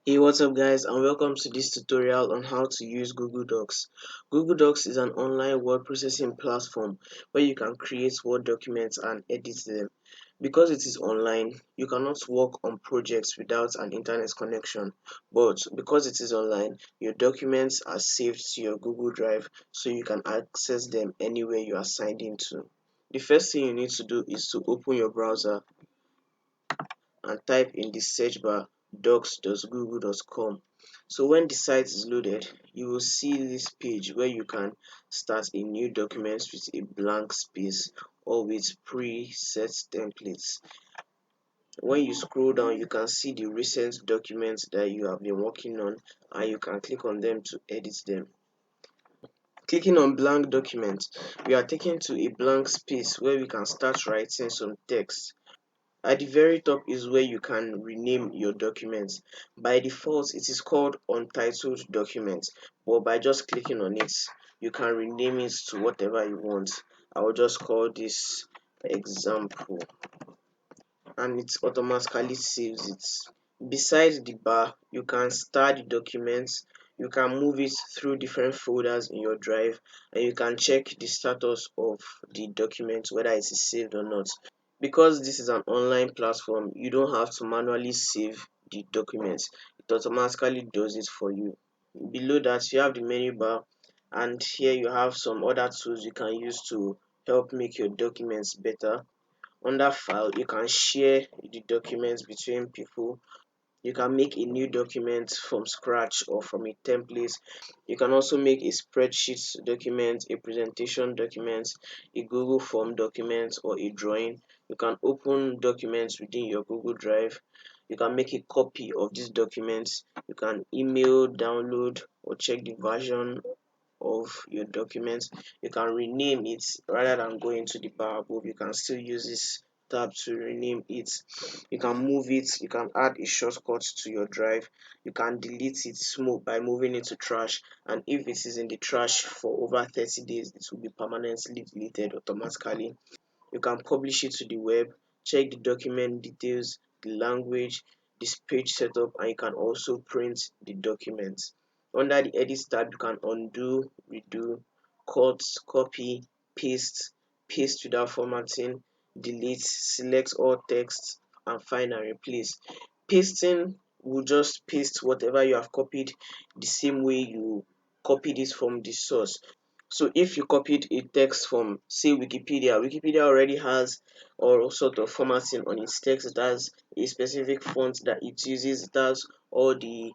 Hey, what's up, guys, and welcome to this tutorial on how to use Google Docs. Google Docs is an online word processing platform where you can create Word documents and edit them. Because it is online, you cannot work on projects without an internet connection. But because it is online, your documents are saved to your Google Drive so you can access them anywhere you are signed into. The first thing you need to do is to open your browser and type in the search bar docs.google.com. So when the site is loaded, you will see this page where you can start a new document with a blank space or with preset templates. When you scroll down, you can see the recent documents that you have been working on and you can click on them to edit them. Clicking on blank document, we are taken to a blank space where we can start writing some text. At the very top is where you can rename your documents. By default, it is called untitled document, but by just clicking on it, you can rename it to whatever you want. I will just call this example and it automatically saves it. Beside the bar, you can start the documents, you can move it through different folders in your drive, and you can check the status of the document, whether it is saved or not. Because this is an online platform, you don't have to manually save the documents. It automatically does it for you. Below that, you have the menu bar, and here you have some other tools you can use to help make your documents better. Under file, you can share the documents between people. You can make a new document from scratch or from a template. You can also make a spreadsheet document, a presentation document, a Google form document, or a drawing. You can open documents within your Google Drive. You can make a copy of these documents. You can email, download, or check the version of your documents. You can rename it rather than going to the bar above. You can still use this tab to rename it. You can move it. You can add a shortcut to your drive. You can delete it by moving it to trash, and if it is in the trash for over 30 days, it will be permanently deleted automatically. You can publish it to the web, check the document details, the language, the page setup, and you can also print the documents. Under the edit tab, you can undo, redo, cut, copy, paste, paste without formatting, delete, select all text, and find and replace. Pasting will just paste whatever you have copied the same way you copied it from the source. So if you copied a text from, say, Wikipedia already has all sort of formatting on its text. It has a specific font that it uses. It has all the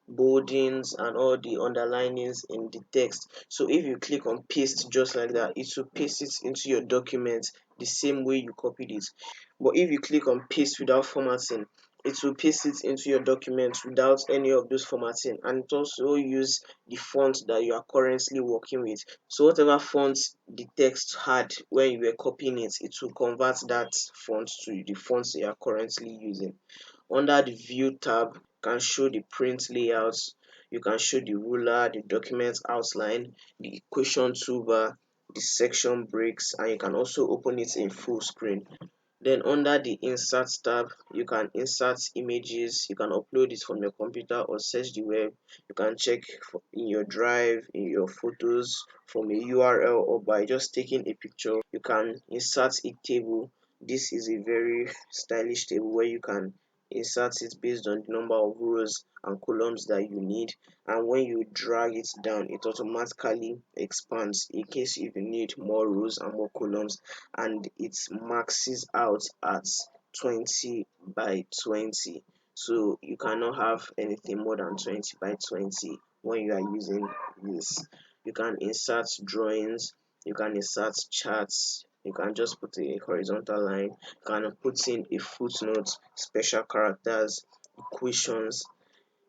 boldings and all the underlinings in the text. So if you click on paste just like that, it will paste it into your document the same way you copied it. But if you click on paste without formatting, it will paste it into your document without any of those formatting, and it also use the font that you are currently working with. So whatever font the text had when you were copying it, it will convert that font to the fonts you are currently using. Under the view tab, you can show the print layouts, you can show the ruler, the document outline, the equation toolbar, the section breaks, and you can also open it in full screen. Then under the insert tab, you can insert images, you can upload it from your computer or search the web. You can check in your drive, in your photos from a URL, or by just taking a picture. You can insert a table. This is a very stylish table where you can insert it based on the number of rows and columns that you need, and when you drag it down, it automatically expands in case if you need more rows and more columns, and it maxes out at 20 by 20. So you cannot have anything more than 20 by 20 when you are using this. You can insert drawings, you can insert charts, you can just put a horizontal line, you can put in a footnote, special characters, equations,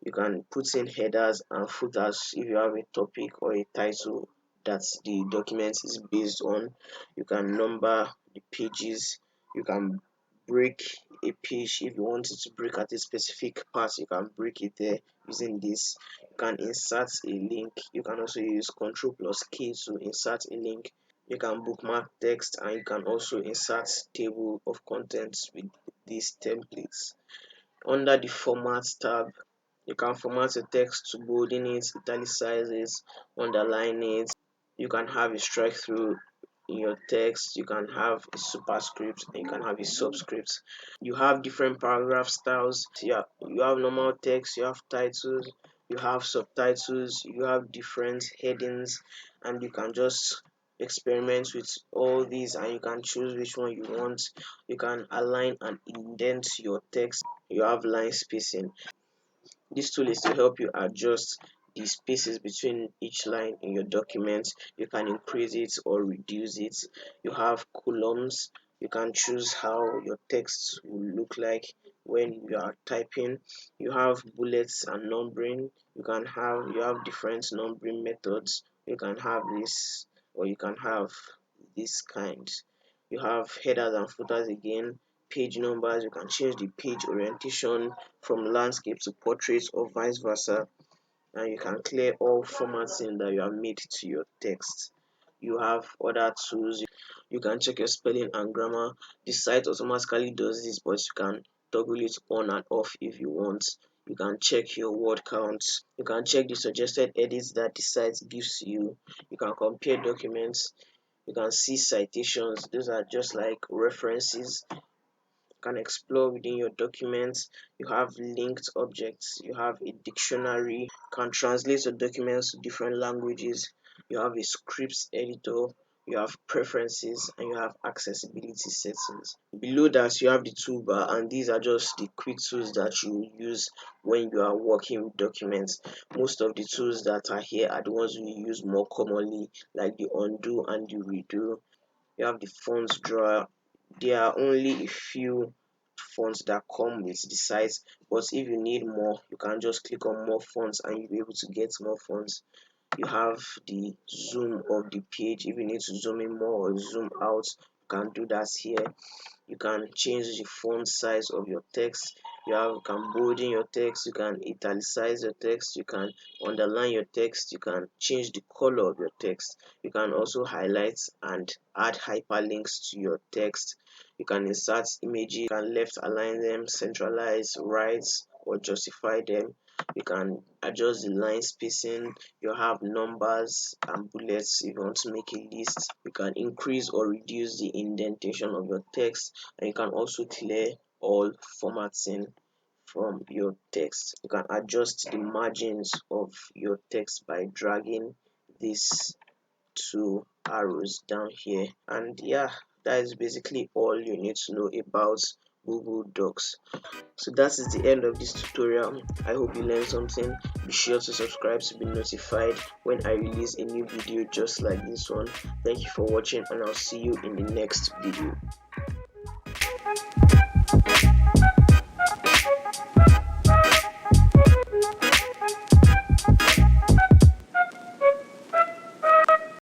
you can put in headers and footers if you have a topic or a title that the document is based on. You can number the pages, you can break a page if you want it to break at a specific part, you can break it there using this. You can insert a link, you can also use Ctrl plus K to insert a link. You can bookmark text, and you can also insert table of contents with these templates. Under the format tab, You can format your text to bolding it, italicize it, underline it. You can have a strike through in your text. You can have a superscript and you can have a subscript. You have different paragraph styles. Yeah, you have normal text, you have titles, you have subtitles, you have different headings, and you can just experiment with all these and you can choose which one you want. You can align and indent your text. You have line spacing. This tool is to help you adjust the spaces between each line in your document. You can increase it or reduce it. You have columns. You can choose how your text will look like when you are typing. You have bullets and numbering. You have different numbering methods. You can have this or you can have this kind. You have headers and footers again, page numbers. You can change the page orientation from landscape to portrait or vice versa, and you can clear all formatting that you have made to your text. You have other tools. You can check your spelling and grammar. The site automatically does this, but you can toggle it on and off if you want. You can check your word count. You can check the suggested edits that the site gives you. You can compare documents. You can see citations. Those are just like references. Can explore within your documents. You have linked objects, you have a dictionary, can translate your documents to different languages, you have a scripts editor, you have preferences, and you have accessibility settings. Below that, you have the toolbar, and these are just the quick tools that you use when you are working with documents. Most of the tools that are here are the ones we use more commonly, like the undo and the redo. You have the fonts drawer. There are only a few fonts that come with the site, but if you need more, you can just click on more fonts and you'll be able to get more fonts. You have the zoom of the page. If you need to zoom in more or zoom out, you can do that here. You can change the font size of your text. You can bolden your text, you can italicize your text, you can underline your text, you can change the color of your text. You can also highlight and add hyperlinks to your text. You can insert images, you can left align them, centralize, right, or justify them. You can adjust the line spacing. You have numbers and bullets if you want to make a list. You can increase or reduce the indentation of your text, and you can also clear all formatting from your text. You can adjust the margins of your text by dragging these two arrows down here. And yeah, that is basically all you need to know about Google Docs. So that is the end of this tutorial. I hope you learned something. Be sure to subscribe to be notified when I release a new video just like this one. Thank you for watching, and I'll see you in the next video.